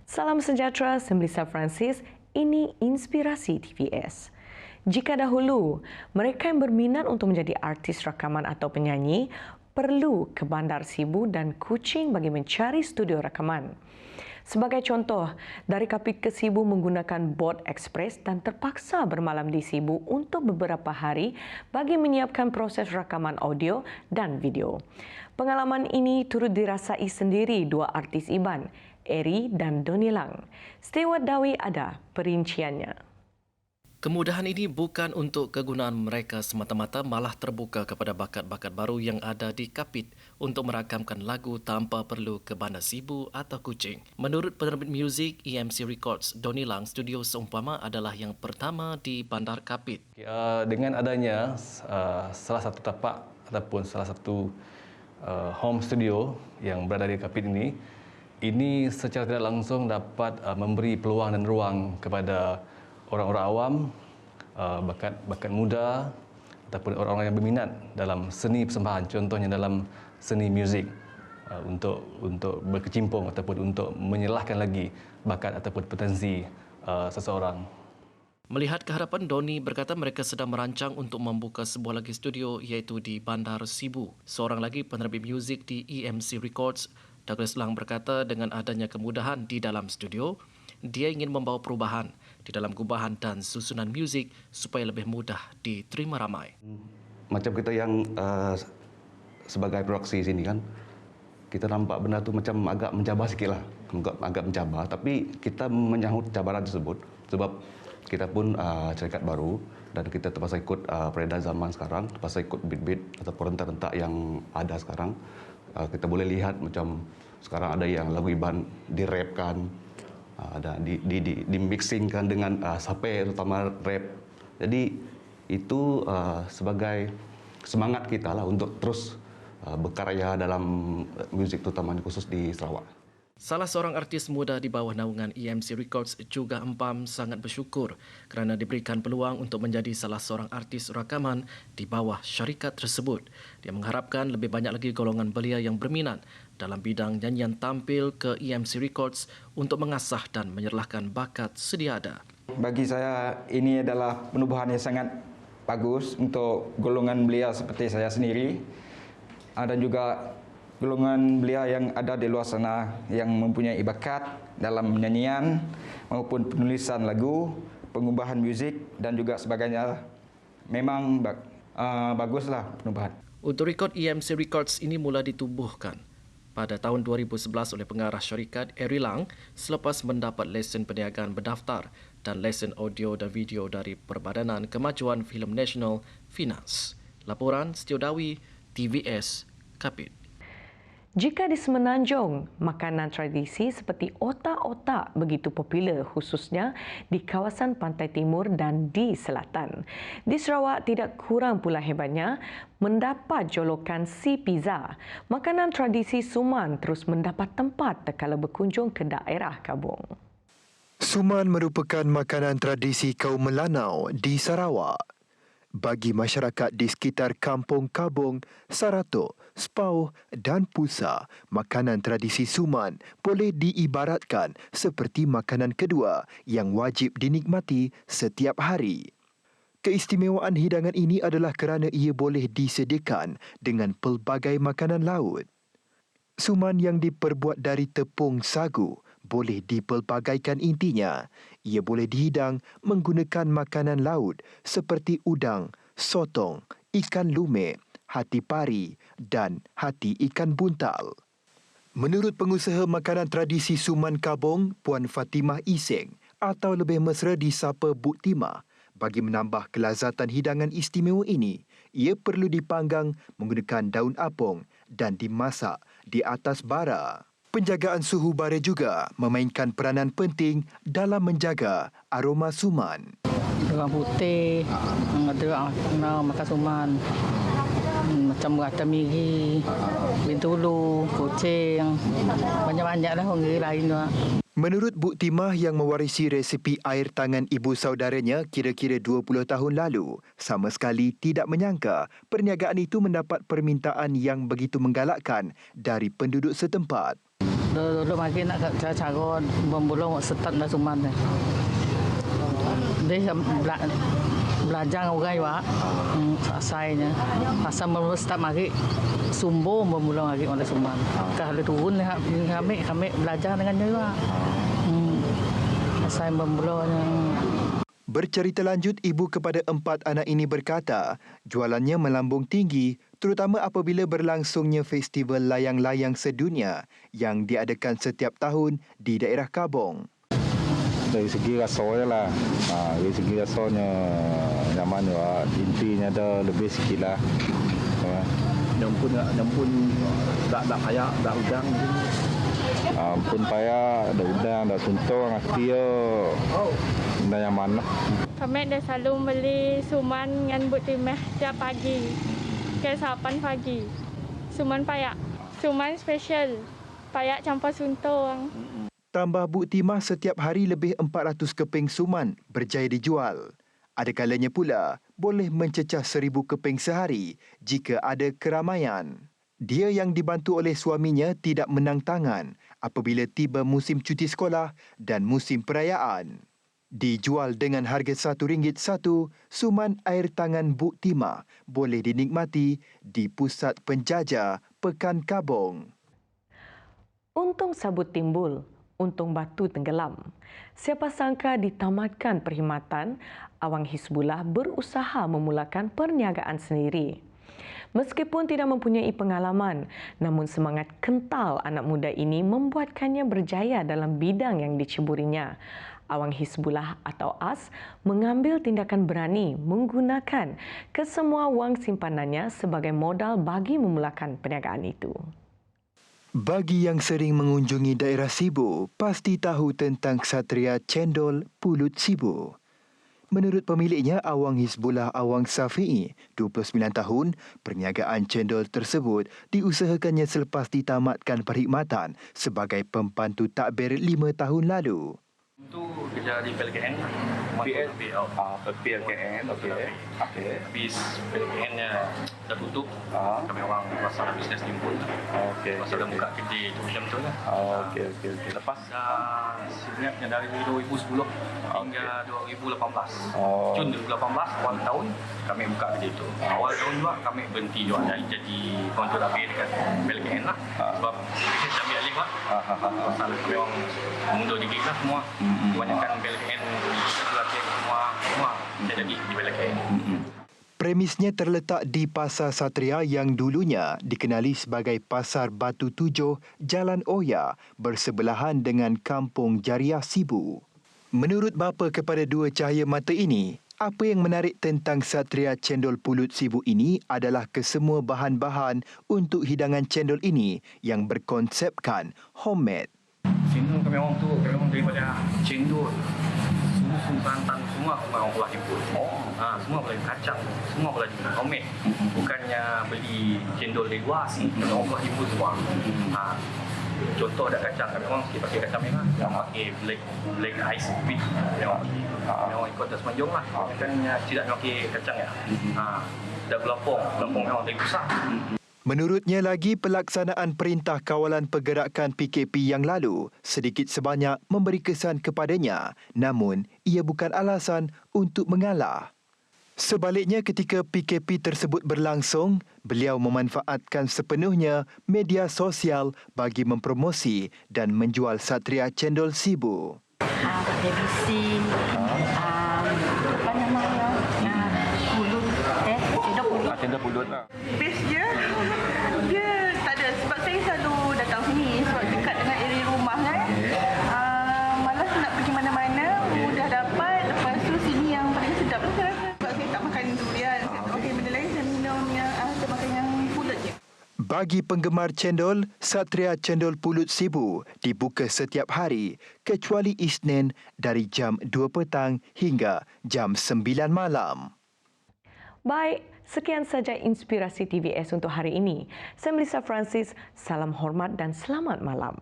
Salam sejahtera, Semblisa Francis. Ini Inspirasi TVS. Jika dahulu, mereka yang berminat untuk menjadi artis rakaman atau penyanyi perlu ke Bandar Sibu dan Kuching bagi mencari studio rakaman. Sebagai contoh, dari Kapit ke Sibu menggunakan bot ekspres dan terpaksa bermalam di Sibu untuk beberapa hari bagi menyiapkan proses rakaman audio dan video. Pengalaman ini turut dirasai sendiri dua artis Iban, Eri dan Doni Lang. Stewart Dawi ada perinciannya. Kemudahan ini bukan untuk kegunaan mereka semata-mata, malah terbuka kepada bakat-bakat baru yang ada di Kapit untuk merakamkan lagu tanpa perlu ke Bandar Sibu atau Kuching. Menurut penerbit muzik EMC Records, Doni Lang, studio seumpama adalah yang pertama di Bandar Kapit. Dengan adanya salah satu tapak ataupun salah satu home studio yang berada di Kapit ini secara tidak langsung dapat memberi peluang dan ruang kepada orang-orang awam, bakat muda ataupun orang-orang yang berminat dalam seni persembahan, contohnya dalam seni muzik, untuk berkecimpung ataupun untuk menyelahkan lagi bakat ataupun potensi seseorang. Melihat keharapan, Doni berkata mereka sedang merancang untuk membuka sebuah lagi studio iaitu di Bandar Sibu. Seorang lagi penerbit muzik di EMC Records, Douglas Lang berkata dengan adanya kemudahan di dalam studio, dia ingin membawa perubahan di dalam gubahan dan susunan muzik supaya lebih mudah diterima ramai. Macam kita yang sebagai produksi sini kan, kita nampak benda tu macam agak mencabar sikit lah. Agak mencabar, tapi kita menyahut cabaran tersebut sebab kita pun syarikat baru dan kita terpaksa ikut peredaran zaman sekarang, terpaksa ikut beat-beat atau rentak-rentak yang ada sekarang. Kita boleh lihat macam sekarang ada yang lagu Iban dirapkan, ada dimixingkan dengan sape, terutama rap. Jadi itu sebagai semangat kita lah untuk terus berkarya dalam muzik, terutama khusus di Sarawak. Salah seorang artis muda di bawah naungan EMC Records juga Empam sangat bersyukur kerana diberikan peluang untuk menjadi salah seorang artis rakaman di bawah syarikat tersebut. Dia mengharapkan lebih banyak lagi golongan belia yang berminat dalam bidang nyanyian tampil ke EMC Records untuk mengasah dan menyerlahkan bakat sedia ada. Bagi saya ini adalah penubuhan yang sangat bagus untuk golongan belia seperti saya sendiri dan juga golongan belia yang ada di luar sana yang mempunyai bakat dalam nyanyian maupun penulisan lagu, pengubahan muzik dan juga sebagainya. Memang baguslah penubuhan. Untuk rekod EMC Records ini mula ditubuhkan pada tahun 2011 oleh pengarah syarikat Eri Lang selepas mendapat lesen perniagaan berdaftar dan lesen audio dan video dari Perbadanan Kemajuan Filem Nasional Finans. Laporan Stewart Dawi, TVS, Kapit. Jika di Semenanjung, makanan tradisi seperti otak-otak begitu popular khususnya di kawasan pantai timur dan di selatan. Di Sarawak tidak kurang pula hebatnya mendapat jolokan si pizza. Makanan tradisi Suman terus mendapat tempat tatkala berkunjung ke daerah Kabung. Suman merupakan makanan tradisi kaum Melanau di Sarawak. Bagi masyarakat di sekitar Kampung Kabung, Saratok, Sepauh dan Pusa, makanan tradisi Suman boleh diibaratkan seperti makanan kedua yang wajib dinikmati setiap hari. Keistimewaan hidangan ini adalah kerana ia boleh disediakan dengan pelbagai makanan laut. Suman yang diperbuat dari tepung sagu boleh dipelbagaikan intinya. Ia boleh dihidang menggunakan makanan laut seperti udang, sotong, ikan lumek, hati pari dan hati ikan buntal. Menurut pengusaha makanan tradisi Suman Kabung, Puan Fatimah Iseng atau lebih mesra disapa Bu Timah, bagi menambah kelazatan hidangan istimewa ini, ia perlu dipanggang menggunakan daun apung dan dimasak di atas bara. Penjagaan suhu bara juga memainkan peranan penting dalam menjaga aroma Suman. Orang putih, ada orang makan Suman. Macam rata miri, bintulu, kucing, banyak-banyak lah orang lain juga. Menurut Bu Timah yang mewarisi resipi air tangan ibu saudaranya kira-kira 20 tahun lalu, sama sekali tidak menyangka perniagaan itu mendapat permintaan yang begitu menggalakkan dari penduduk setempat. Dulu lagi nak cara membulung setat dan suman ni. Dia belajar orang juga, asalnya. Asal membulung setat lagi, sumbo membulung lagi oleh suman. Kalau turun kami belajar dengan dia juga. Asal membulung yang Bercerita lanjut, ibu kepada 4 anak ini berkata, jualannya melambung tinggi terutama apabila berlangsungnya festival layang-layang sedunia yang diadakan setiap tahun di daerah Kabong. Dari segi rasanya lah, dari segi rasanya nyaman juga, intinya ada lebih sikit lah. Nampun tak payah, tak udang. Ampun payah, ada udang, ada suntung, hati dah nyaman lah. Kami dah selalu beli suman dengan but timah setiap pagi. Ke 8 pagi. Suman payak. Suman special. Payak campur suntung. Tambah buk timah setiap hari lebih 400 keping suman berjaya dijual. Ada kalanya pula boleh mencecah 1000 keping sehari jika ada keramaian. Dia yang dibantu oleh suaminya tidak menang tangan apabila tiba musim cuti sekolah dan musim perayaan. Dijual dengan harga RM1 satu, suman air tangan Buk Timah boleh dinikmati di Pusat Penjajah Pekan Kabong. Untung sabut timbul, untung batu tenggelam. Siapa sangka ditamatkan perkhidmatan, Awang Hizbullah berusaha memulakan perniagaan sendiri. Meskipun tidak mempunyai pengalaman, namun semangat kental anak muda ini membuatkannya berjaya dalam bidang yang diceburinya. Awang Hizbullah atau AS mengambil tindakan berani menggunakan kesemua wang simpanannya sebagai modal bagi memulakan perniagaan itu. Bagi yang sering mengunjungi daerah Sibu, pasti tahu tentang Ksatria Cendol Pulut Sibu. Menurut pemiliknya, Awang Hizbullah Awang Safi'i, 29 tahun, perniagaan cendol tersebut diusahakannya selepas ditamatkan perkhidmatan sebagai pembantu takbir 5 tahun lalu. Itu kerja di PLKN. PLKN, okey. Habis PLKN-nya dah tutup, kami orang pasal bisnes timbul. Pasal dah buka kerja itu macam tu lah. Okey. Lepas sebenarnya dari 2010 hingga 2018. Jun 2018, awal tahun kami buka kerja itu. Awal tahun juga kami berhenti juga jadi kontur habis dekat PLKN lah. Sebab bisnes kami alih lah. Pasal kami orang mundur dikit lah semua. Kebanyakan PLKN latihan semua saya jadi di PLKN. Premisnya terletak di Pasar Satria yang dulunya dikenali sebagai Pasar Batu Tujuh, Jalan Oya, bersebelahan dengan Kampung Jariah Sibu. Menurut bapa kepada 2 cahaya mata ini, apa yang menarik tentang Ksatria Cendol Pulut Sibu ini adalah kesemua bahan-bahan untuk hidangan cendol ini yang berkonsepkan homemade. Cendol kami orang daripada cendol, susu, santan, semua orang olah import. Semua boleh kacang, semua boleh homemade. Bukannya beli cendol dari luar, kami orang olah import semua. Contoh ada kacang, kami orang pakai kacang merah, yang pakai black ice beef, kami orang ikut atas semenjung lah. Kan tidak pakai kacang ya. Dah gelapong memang dari pusat. Menurutnya lagi, pelaksanaan Perintah Kawalan Pergerakan PKP yang lalu sedikit sebanyak memberi kesan kepadanya, namun ia bukan alasan untuk mengalah. Sebaliknya, ketika PKP tersebut berlangsung, beliau memanfaatkan sepenuhnya media sosial bagi mempromosi dan menjual Ksatria Cendol Sibu. ABC, apa namanya? Cendol pulut lah. Base dia tak ada. Sebab saya selalu datang sini sebab dekat dengan area rumah kan. Malas nak pergi mana-mana, mudah dapat. Lepas tu sini yang paling sedap lah saya rasa. Sebab saya tak makan durian. Okey, benda lain saya minum yang saya makan yang pulut je. Bagi penggemar cendol, Ksatria Cendol Pulut Sibu dibuka setiap hari kecuali Isnin dari jam 2 petang hingga jam 9 malam. Baik, sekian saja Inspirasi TVS untuk hari ini. Saya Melissa Francis, salam hormat dan selamat malam.